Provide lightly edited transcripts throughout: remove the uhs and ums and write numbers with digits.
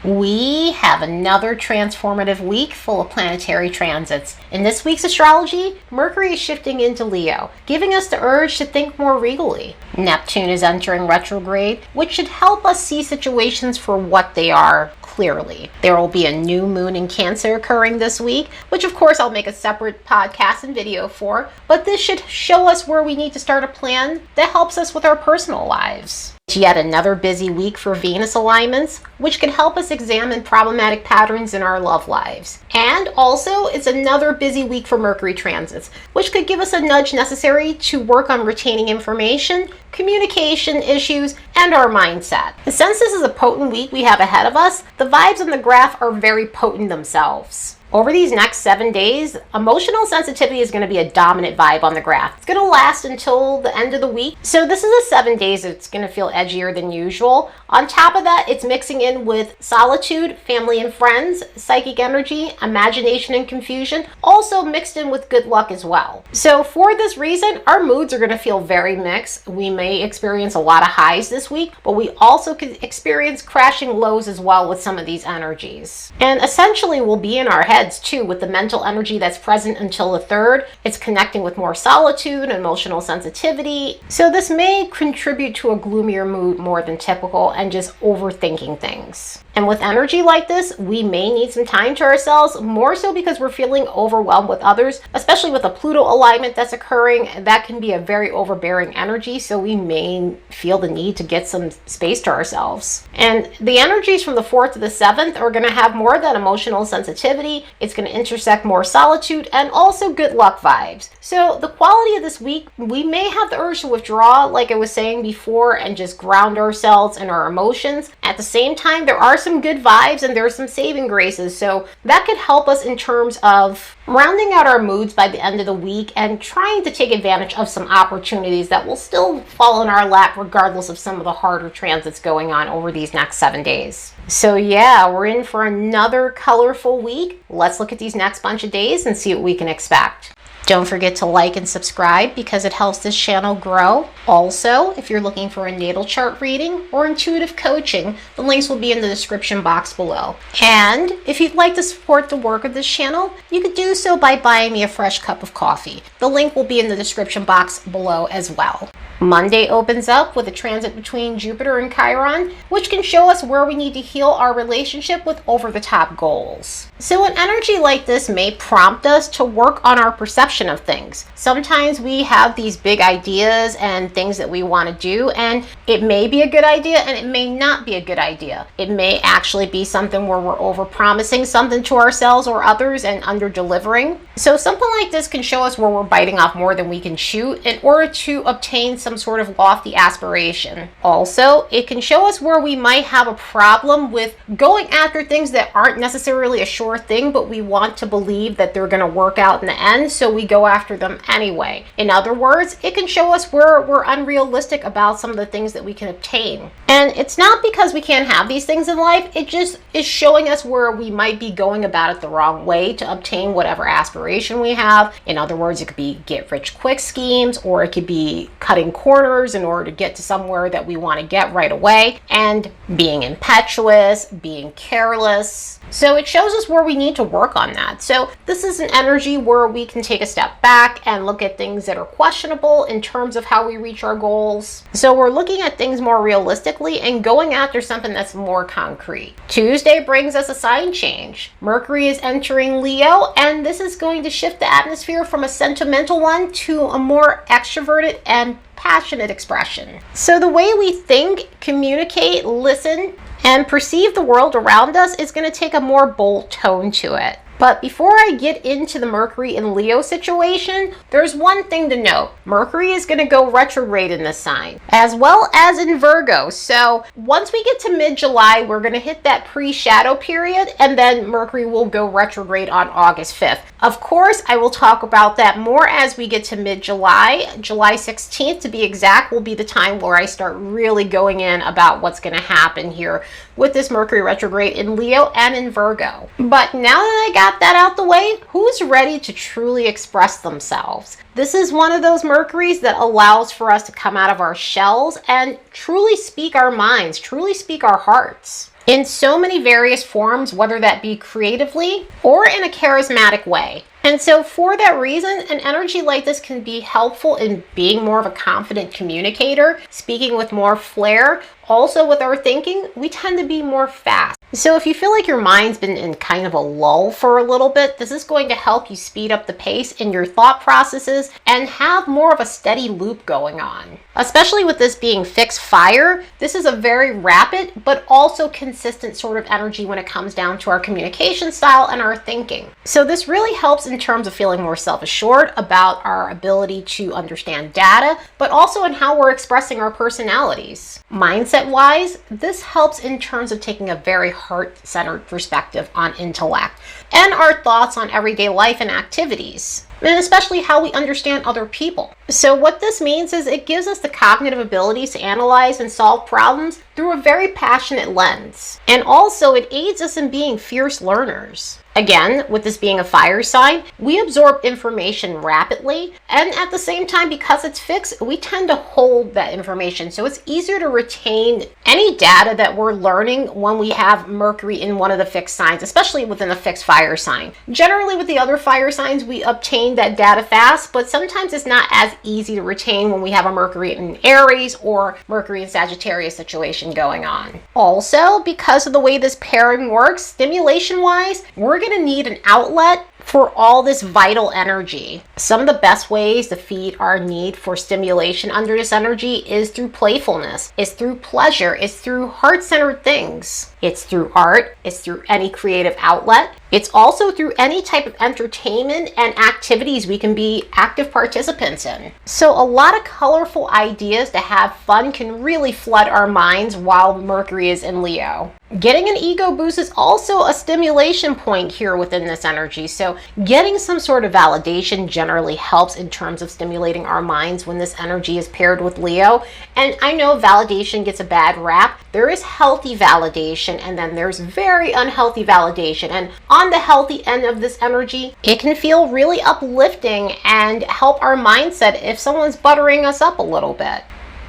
We have another transformative week full of planetary transits. In this week's astrology, Mercury is shifting into Leo, giving us the urge to think more regally. Neptune is entering retrograde, which should help us see situations for what they are clearly. There will be a new moon in Cancer occurring this week, which of course I'll make a separate podcast and video for, but this should show us where we need to start a plan that helps us with our personal lives. It's yet another busy week for Venus alignments, which can help us examine problematic patterns in our love lives. And also, it's another busy week for Mercury transits, which could give us a nudge necessary to work on retaining information, communication issues, and our mindset. And since this is a potent week we have ahead of us, the vibes on the graph are very potent themselves. Over these next 7 days, emotional sensitivity is going to be a dominant vibe on the graph. It's going to last until the end of the week. So this is a 7 days that's going to feel edgier than usual. On top of that, it's mixing in with solitude, family and friends, psychic energy, imagination and confusion, also mixed in with good luck as well. So for this reason, our moods are going to feel very mixed. We may experience a lot of highs this week, but we also could experience crashing lows as well with some of these energies. And essentially, we'll be in our heads too with the mental energy that's present until the 3rd. It's connecting with more solitude, emotional sensitivity. So this may contribute to a gloomier mood more than typical and just overthinking things. And with energy like this, we may need some time to ourselves, more so because we're feeling overwhelmed with others, especially with a Pluto alignment that's occurring. That can be a very overbearing energy, so we may feel the need to get some space to ourselves. And the energies from the 4th to the 7th are going to have more of that emotional sensitivity. It's going to intersect more solitude and also good luck vibes. So the quality of this week, we may have the urge to withdraw, like I was saying before, and just ground ourselves and our emotions. At the same time, there are some good vibes and there are some saving graces, so that could help us in terms of rounding out our moods by the end of the week and trying to take advantage of some opportunities that will still fall in our lap regardless of some of the harder transits going on over these next 7 days. So yeah, we're in for another colorful week. Let's look at these next bunch of days and see what we can expect. Don't forget to like and subscribe because it helps this channel grow. Also, if you're looking for a natal chart reading or intuitive coaching, the links will be in the description box below. And if you'd like to support the work of this channel, you could do so by buying me a fresh cup of coffee. The link will be in the description box below as well. Monday opens up with a transit between Jupiter and Chiron, which can show us where we need to heal our relationship with over-the-top goals. So an energy like this may prompt us to work on our perception of things. Sometimes we have these big ideas and things that we want to do, and it may be a good idea and it may not be a good idea. It may actually be something where we're over-promising something to ourselves or others and under-delivering. So something like this can show us where we're biting off more than we can chew in order to obtain some sort of lofty aspiration. Also, it can show us where we might have a problem with going after things that aren't necessarily a sure thing, but we want to believe that they're going to work out in the end, so we go after them anyway. In other words, it can show us where we're unrealistic about some of the things that we can obtain. And it's not because we can't have these things in life, it just is showing us where we might be going about it the wrong way to obtain whatever aspiration we have. In other words, it could be get rich quick schemes, or it could be cutting corners in order to get to somewhere that we want to get right away, and being impetuous, being careless. So it shows us where we need to work on that. So this is an energy where we can take a step back and look at things that are questionable in terms of how we reach our goals. So we're looking at things more realistically and going after something that's more concrete. Tuesday brings us a sign change. Mercury is entering Leo, and this is going to shift the atmosphere from a sentimental one to a more extroverted and passionate expression. So the way we think, communicate, listen, and perceive the world around us is going to take a more bold tone to it. But before I get into the Mercury in Leo situation, there's one thing to note. Mercury is going to go retrograde in this sign, as well as in Virgo. So once we get to mid-July, we're going to hit that pre-shadow period, and then Mercury will go retrograde on August 5th. Of course, I will talk about that more as we get to mid-July. July 16th, to be exact, will be the time where I start really going in about what's going to happen here with this Mercury retrograde in Leo and in Virgo. But now that I got got that out the way, who's ready to truly express themselves? This is one of those Mercuries that allows for us to come out of our shells and truly speak our minds, truly speak our hearts in so many various forms, whether that be creatively or in a charismatic way. And so for that reason, an energy like this can be helpful in being more of a confident communicator, speaking with more flair. Also with our thinking, we tend to be more fast. So if you feel like your mind's been in kind of a lull for a little bit, this is going to help you speed up the pace in your thought processes and have more of a steady loop going on. Especially with this being fixed fire, this is a very rapid but also consistent sort of energy when it comes down to our communication style and our thinking. So this really helps in terms of feeling more self-assured about our ability to understand data, but also in how we're expressing our personalities. Mindset-wise, this helps in terms of taking a very heart-centered perspective on intellect and our thoughts on everyday life and activities, and especially how we understand other people. So what this means is it gives us the cognitive abilities to analyze and solve problems through a very passionate lens. And also it aids us in being fierce learners. Again, with this being a fire sign, we absorb information rapidly, and at the same time, because it's fixed, we tend to hold that information. So it's easier to retain any data that we're learning when we have Mercury in one of the fixed signs, especially within a fixed fire sign. Generally, with the other fire signs, we obtain that data fast, but sometimes it's not as easy to retain when we have a Mercury in Aries or Mercury in Sagittarius situation going on. Also, because of the way this pairing works, stimulation-wise, we're going to need an outlet for all this vital energy. Some of the best ways to feed our need for stimulation under this energy is through playfulness, it's through pleasure, it's through heart-centered things. It's through art, it's through any creative outlet. It's also through any type of entertainment and activities we can be active participants in. So a lot of colorful ideas to have fun can really flood our minds while Mercury is in Leo. Getting an ego boost is also a stimulation point here within this energy. So getting some sort of validation generally helps in terms of stimulating our minds when this energy is paired with Leo. And I know validation gets a bad rap. There is healthy validation and then there's very unhealthy validation. And on the healthy end of this energy, it can feel really uplifting and help our mindset if someone's buttering us up a little bit.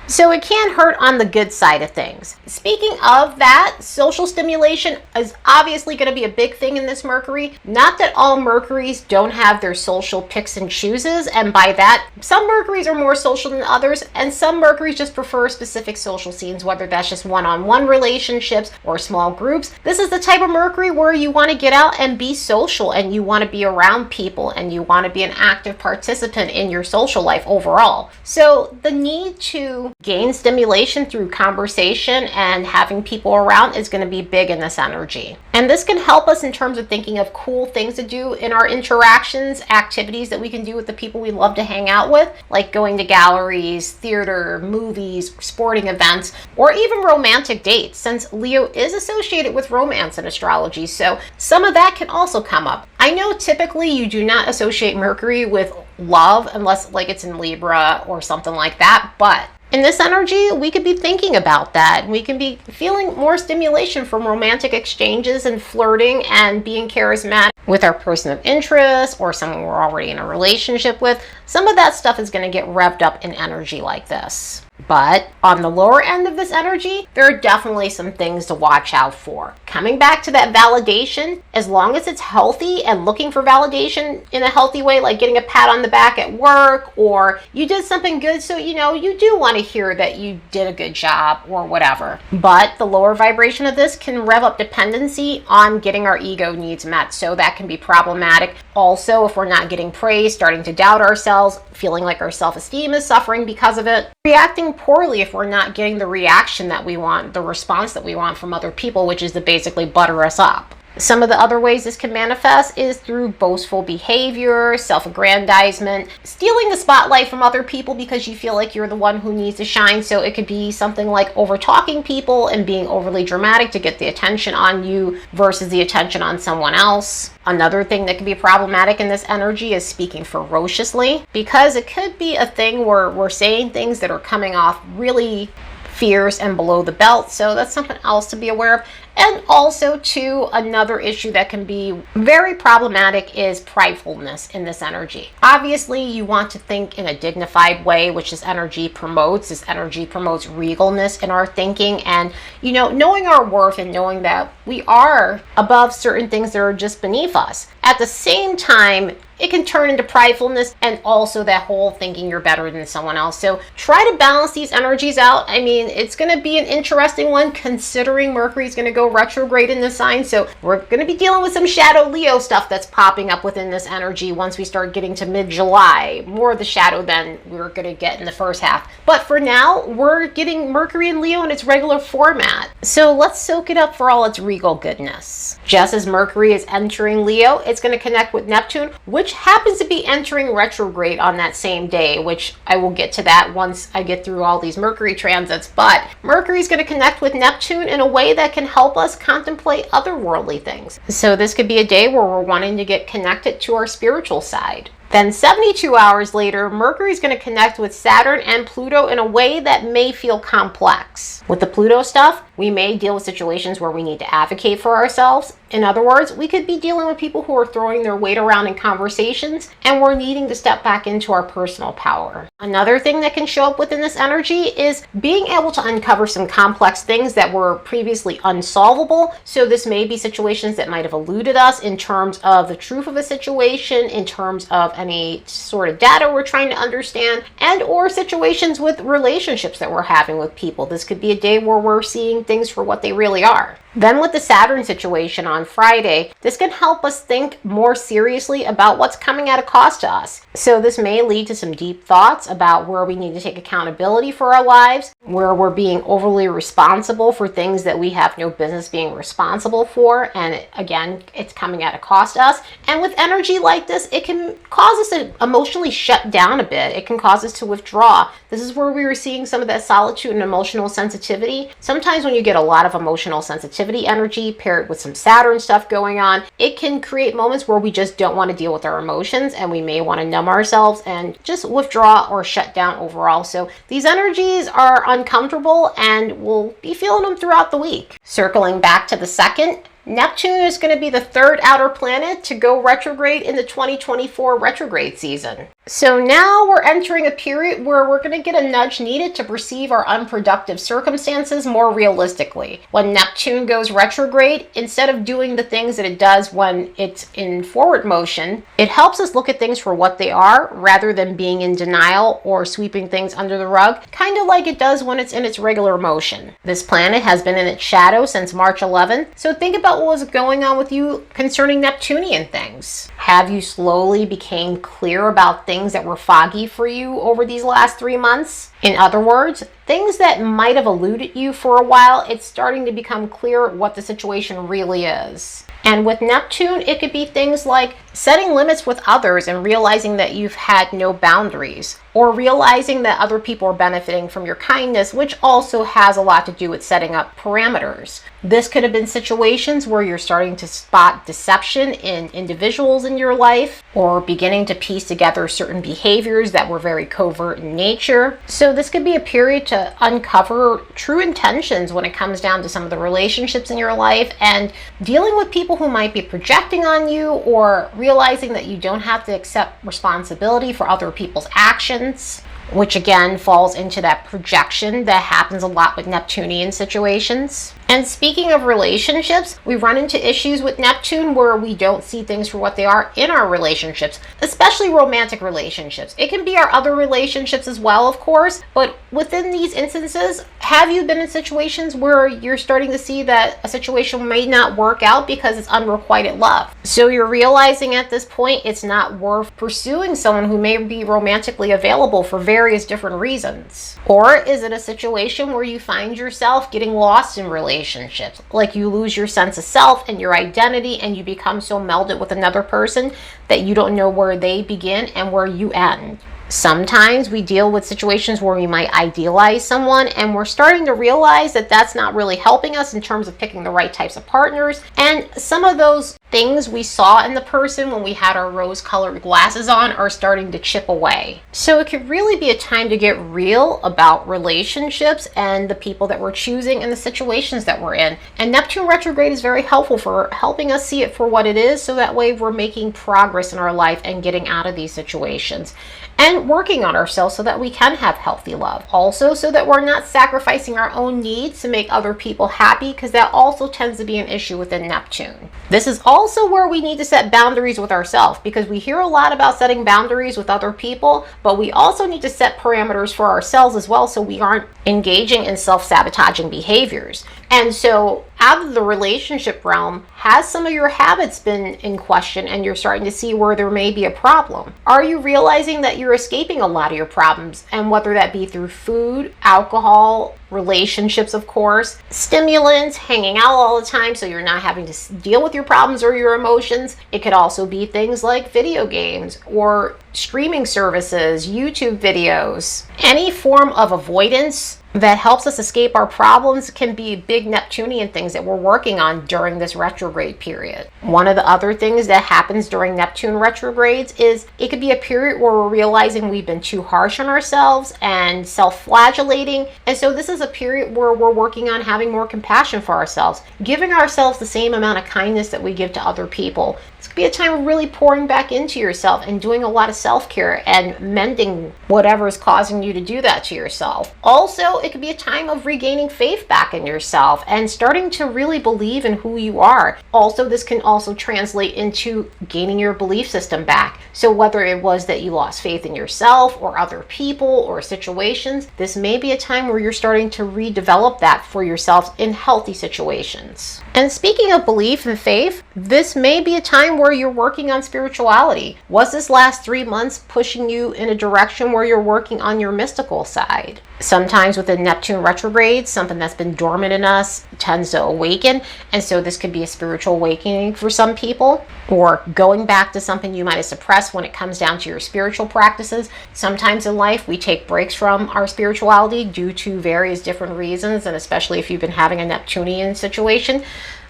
So it can hurt on the good side of things. Speaking of that, social stimulation is obviously going to be a big thing in this Mercury. Not that all Mercuries don't have their social picks and chooses, and by that, some Mercuries are more social than others, and some Mercuries just prefer specific social scenes, whether that's just one-on-one relationships or small groups. This is the type of Mercury where you want to get out and be social, and you want to be around people, and you want to be an active participant in your social life overall. So the need to gain stimulation through conversation and having people around is going to be big in this energy. And this can help us in terms of thinking of cool things to do in our interactions, activities that we can do with the people we love to hang out with, like going to galleries, theater, movies, sporting events, or even romantic dates, since Leo is associated with romance in astrology. So some of that can also come up. I know typically you do not associate Mercury with love unless like it's in Libra or something like that, but in this energy, we could be thinking about that. We can be feeling more stimulation from romantic exchanges and flirting and being charismatic with our person of interest or someone we're already in a relationship with. Some of that stuff is going to get revved up in energy like this. But on the lower end of this energy, there are definitely some things to watch out for. Coming back to that validation, as long as it's healthy and looking for validation in a healthy way, like getting a pat on the back at work or you did something good, so you do want to hear that you did a good job or whatever. But the lower vibration of this can rev up dependency on getting our ego needs met, so that can be problematic. Also, if we're not getting praise, starting to doubt ourselves, feeling like our self-esteem is suffering because of it, reacting poorly if we're not getting the reaction that we want, the response that we want from other people, which is to basically butter us up. Some of the other ways this can manifest is through boastful behavior, self-aggrandizement, stealing the spotlight from other people because you feel like you're the one who needs to shine. So it could be something like over-talking people and being overly dramatic to get the attention on you versus the attention on someone else. Another thing that can be problematic in this energy is speaking ferociously, because it could be a thing where we're saying things that are coming off really fierce and below the belt. So that's something else to be aware of. And also, too, another issue that can be very problematic is pridefulness in this energy. Obviously, you want to think in a dignified way, which this energy promotes. This energy promotes regalness in our thinking and, knowing our worth and knowing that we are above certain things that are just beneath us. At the same time, it can turn into pridefulness and also that whole thinking you're better than someone else. So try to balance these energies out. I mean, it's going to be an interesting one considering Mercury is going to go retrograde in the sign. So we're going to be dealing with some shadow Leo stuff that's popping up within this energy once we start getting to mid-July. More of the shadow than we're going to get in the first half. But for now, we're getting Mercury in Leo in its regular format. So let's soak it up for all its regal goodness. Just as Mercury is entering Leo, it's going to connect with Neptune, which happens to be entering retrograde on that same day, which I will get to that once I get through all these Mercury transits. But Mercury is going to connect with Neptune in a way that can help us contemplate otherworldly things. So this could be a day where we're wanting to get connected to our spiritual side. Then 72 hours later, Mercury is going to connect with Saturn and Pluto in a way that may feel complex. With the Pluto stuff, we may deal with situations where we need to advocate for ourselves. In other words, we could be dealing with people who are throwing their weight around in conversations and we're needing to step back into our personal power. Another thing that can show up within this energy is being able to uncover some complex things that were previously unsolvable. So this may be situations that might have eluded us in terms of the truth of a situation, in terms of any sort of data we're trying to understand, and or situations with relationships that we're having with people. This could be a day where we're seeing things for what they really are. Then with the Saturn situation on Friday, this can help us think more seriously about what's coming at a cost to us. So this may lead to some deep thoughts about where we need to take accountability for our lives, where we're being overly responsible for things that we have no business being responsible for. And again, it's coming at a cost to us. And with energy like this, it can cause us to emotionally shut down a bit. It can cause us to withdraw. This is where we were seeing some of that solitude and emotional sensitivity. Sometimes when you get a lot of emotional sensitivity energy paired with some Saturn stuff going on, it can create moments where we just don't want to deal with our emotions and we may want to numb ourselves and just withdraw or shut down overall. So these energies are uncomfortable and we'll be feeling them throughout the week. Circling back to the second, Neptune is going to be the third outer planet to go retrograde in the 2024 retrograde season. So now we're entering a period where we're going to get a nudge needed to perceive our unproductive circumstances more realistically. When Neptune goes retrograde, instead of doing the things that it does when it's in forward motion, it helps us look at things for what they are rather than being in denial or sweeping things under the rug, kind of like it does when it's in its regular motion. This planet has been in its shadow since March 11th, so think about what was going on with you concerning Neptunian things. Have you slowly became clear about things that were foggy for you over these last 3 months? In other words, things that might have eluded you for a while, it's starting to become clear what the situation really is. And with Neptune, it could be things like setting limits with others and realizing that you've had no boundaries, or realizing that other people are benefiting from your kindness, which also has a lot to do with setting up parameters. This could have been situations where you're starting to spot deception in individuals in your life, or beginning to piece together certain behaviors that were very covert in nature. So this could be a period to uncover true intentions when it comes down to some of the relationships in your life and dealing with people who might be projecting on you, or realizing that you don't have to accept responsibility for other people's actions, which again falls into that projection that happens a lot with Neptunian situations. And speaking of relationships, we run into issues with Neptune where we don't see things for what they are in our relationships, especially romantic relationships. It can be our other relationships as well, of course, but within these instances, have you been in situations where you're starting to see that a situation may not work out because it's unrequited love? So you're realizing at this point it's not worth pursuing someone who may be romantically available for various different reasons. Or is it a situation where you find yourself getting lost in relationships? Like you lose your sense of self and your identity and you become so melded with another person that you don't know where they begin and where you end. Sometimes we deal with situations where we might idealize someone, and we're starting to realize that that's not really helping us in terms of picking the right types of partners. And some of those things we saw in the person when we had our rose-colored glasses on are starting to chip away. So it could really be a time to get real about relationships and the people that we're choosing and the situations that we're in. And Neptune retrograde is very helpful for helping us see it for what it is, so that way we're making progress in our life and getting out of these situations and working on ourselves so that we can have healthy love. Also, so that we're not sacrificing our own needs to make other people happy, because that also tends to be an issue within Neptune. This is also where we need to set boundaries with ourselves, because we hear a lot about setting boundaries with other people, but we also need to set parameters for ourselves as well, so we aren't engaging in self-sabotaging behaviors. And so out of the relationship realm, has some of your habits been in question and you're starting to see where there may be a problem? Are you realizing that you're escaping a lot of your problems, and whether that be through food, alcohol, relationships, of course, stimulants, hanging out all the time so you're not having to deal with your problems or your emotions? It could also be things like video games or streaming services, YouTube videos. Any form of avoidance that helps us escape our problems can be big Neptunian things that we're working on during this retrograde period. One of the other things that happens during Neptune retrogrades is it could be a period where we're realizing we've been too harsh on ourselves and self-flagellating. And so this is a period where we're working on having more compassion for ourselves, giving ourselves the same amount of kindness that we give to other people. This could be a time of really pouring back into yourself and doing a lot of self-care and mending whatever is causing you to do that to yourself. Also, it could be a time of regaining faith back in yourself and starting to really believe in who you are. Also, this can also translate into gaining your belief system back. So whether it was that you lost faith in yourself or other people or situations, this may be a time where you're starting to redevelop that for yourselves in healthy situations. And speaking of belief and faith, this may be a time where you're working on spirituality. Was this last 3 months pushing you in a direction where you're working on your mystical side? Sometimes with the Neptune retrograde, something that's been dormant in us tends to awaken, and so this could be a spiritual awakening for some people, or going back to something you might have suppressed when it comes down to your spiritual practices. Sometimes in life we take breaks from our spirituality due to various different reasons, and especially if you've been having a Neptunian situation,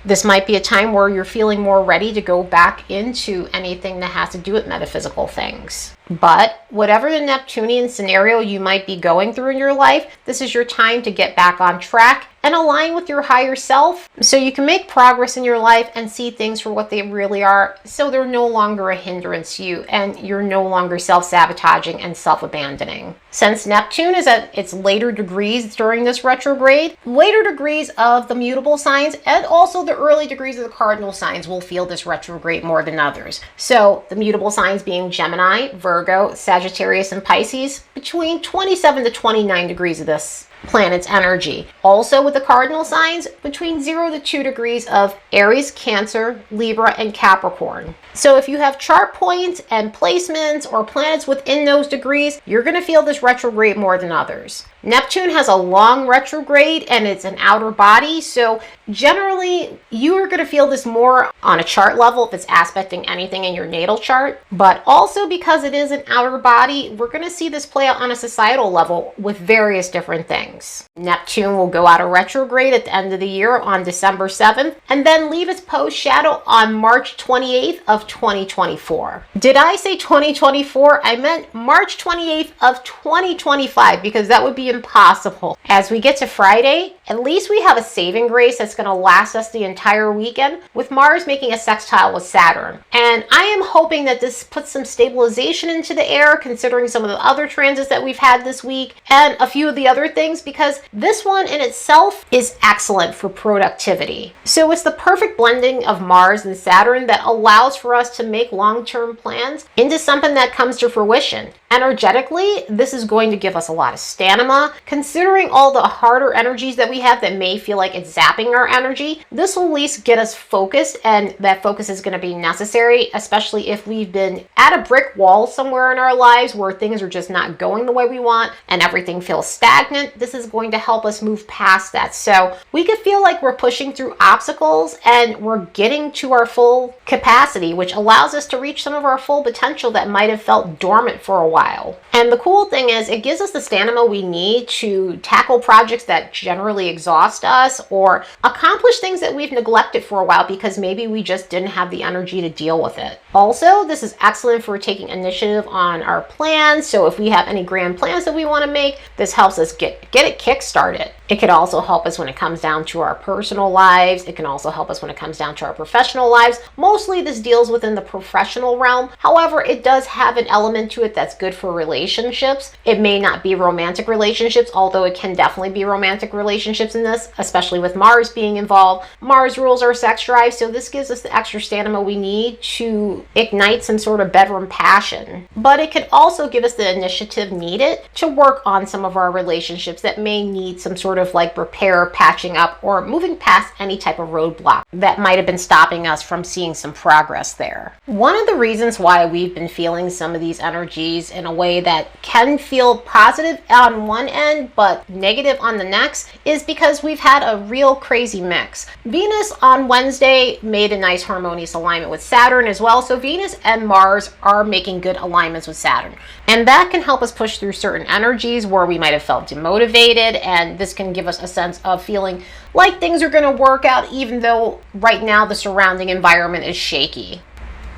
this might be a time where you're feeling more ready to go back into anything that has to do with metaphysical things. But whatever the Neptunian scenario you might be going through in your life, this is your time to get back on track and align with your higher self so you can make progress in your life and see things for what they really are, so they're no longer a hindrance to you and you're no longer self-sabotaging and self-abandoning. Since Neptune is at its later degrees during this retrograde, later degrees of the mutable signs and also the early degrees of the cardinal signs will feel this retrograde more than others. So the mutable signs being Gemini, Virgo, Sagittarius, and Pisces, between 27 to 29 degrees of this planet's energy. Also with the cardinal signs, between 0 to 2 degrees of Aries, Cancer, Libra, and Capricorn. So if you have chart points and placements or planets within those degrees, you're going to feel this retrograde more than others. Neptune has a long retrograde and it's an outer body, so generally you are going to feel this more on a chart level if it's aspecting anything in your natal chart, but also because it is an outer body, we're going to see this play out on a societal level with various different things. Neptune will go out of retrograde at the end of the year on December 7th and then leave its post shadow on March 28th of 2024. Did I say 2024? I meant March 28th of 2025, because that would be impossible. As we get to Friday, at least we have a saving grace that's going to last us the entire weekend, with Mars making a sextile with Saturn. And I am hoping that this puts some stabilization into the air, considering some of the other transits that we've had this week and a few of the other things, because this one in itself is excellent for productivity. So it's the perfect blending of Mars and Saturn that allows for us to make long-term plans into something that comes to fruition. Energetically, this is going to give us a lot of stamina. Considering all the harder energies that we have that may feel like it's zapping our energy, this will at least get us focused, and that focus is going to be necessary, especially if we've been at a brick wall somewhere in our lives where things are just not going the way we want and everything feels stagnant. This is going to help us move past that. So we could feel like we're pushing through obstacles and we're getting to our full capacity, which allows us to reach some of our full potential that might have felt dormant for a while. And the cool thing is it gives us the stamina we need to tackle projects that generally exhaust us or accomplish things that we've neglected for a while because maybe we just didn't have the energy to deal with it. Also, this is excellent for taking initiative on our plans. So if we have any grand plans that we want to make, this helps us get it kick-started. It could also help us when it comes down to our personal lives. It can also help us when it comes down to our professional lives. Mostly this deals within the professional realm. However, it does have an element to it that's good for relationships. It may not be romantic relationships, although it can definitely be romantic relationships in this, especially with Mars being involved. Mars rules our sex drive, so this gives us the extra stamina we need to ignite some sort of bedroom passion. But it could also give us the initiative needed to work on some of our relationships that may need some sort of like repair, patching up, or moving past any type of roadblock that might have been stopping us from seeing some progress there. One of the reasons why we've been feeling some of these energies in a way that can feel positive on one end but negative on the next is because we've had a real crazy mix. Venus on Wednesday made a nice harmonious alignment with Saturn as well, so Venus and Mars are making good alignments with Saturn. And that can help us push through certain energies where we might have felt demotivated, and this can give us a sense of feeling like things are going to work out even though right now the surrounding environment is shaky.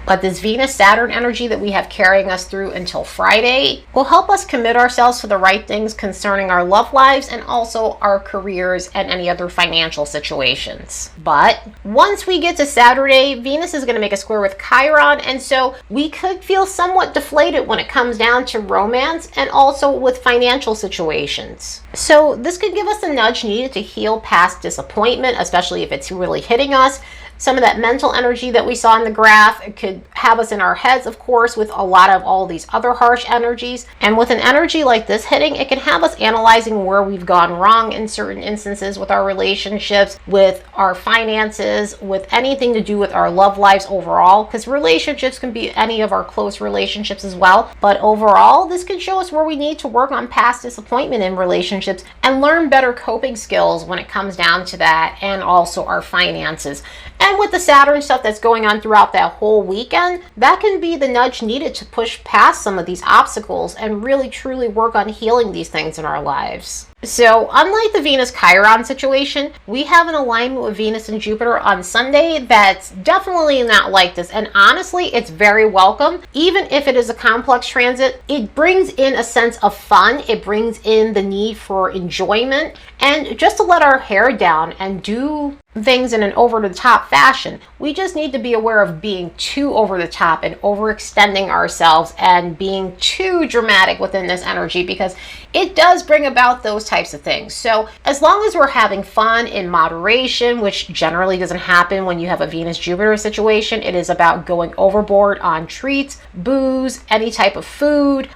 But this Venus-Saturn energy that we have carrying us through until Friday will help us commit ourselves to the right things concerning our love lives and also our careers and any other financial situations. But once we get to Saturday, Venus is going to make a square with Chiron, and so we could feel somewhat deflated when it comes down to romance and also with financial situations. So this could give us a nudge needed to heal past disappointment, especially if it's really hitting us. Some of that mental energy that we saw in the graph, it could have us in our heads, of course, with a lot of all these other harsh energies. And with an energy like this hitting, it can have us analyzing where we've gone wrong in certain instances with our relationships, with our finances, with anything to do with our love lives overall, because relationships can be any of our close relationships as well. But overall, this can show us where we need to work on past disappointment in relationships and learn better coping skills when it comes down to that, and also our finances. And with the Saturn stuff that's going on throughout that whole weekend, that can be the nudge needed to push past some of these obstacles and really truly work on healing these things in our lives. So unlike the Venus-Chiron situation, we have an alignment with Venus and Jupiter on Sunday that's definitely not like this. And honestly, it's very welcome. Even if it is a complex transit, it brings in a sense of fun. It brings in the need for enjoyment and just to let our hair down and do things in an over-the-top fashion. We just need to be aware of being too over-the-top and overextending ourselves and being too dramatic within this energy, because it does bring about those types of things. So as long as we're having fun in moderation, which generally doesn't happen when you have a Venus-Jupiter situation, it is about going overboard on treats, booze, any type of food.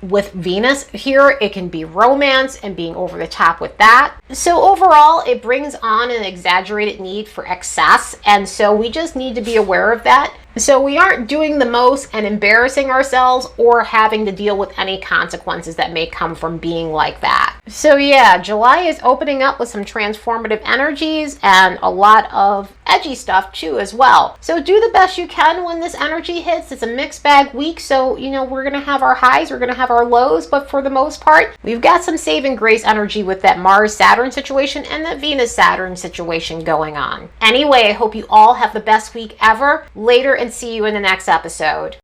With Venus here, it can be romance and being over the top with that. So overall, it brings on an exaggerated need for excess. And so we just need to be aware of that. So we aren't doing the most and embarrassing ourselves or having to deal with any consequences that may come from being like that. So yeah, July is opening up with some transformative energies and a lot of edgy stuff too as well. So do the best you can when this energy hits. It's a mixed bag week, so we're going to have our highs, we're going to have our lows, but for the most part, we've got some saving grace energy with that Mars-Saturn situation and that Venus-Saturn situation going on. Anyway, I hope you all have the best week ever. Later, and see you in the next episode.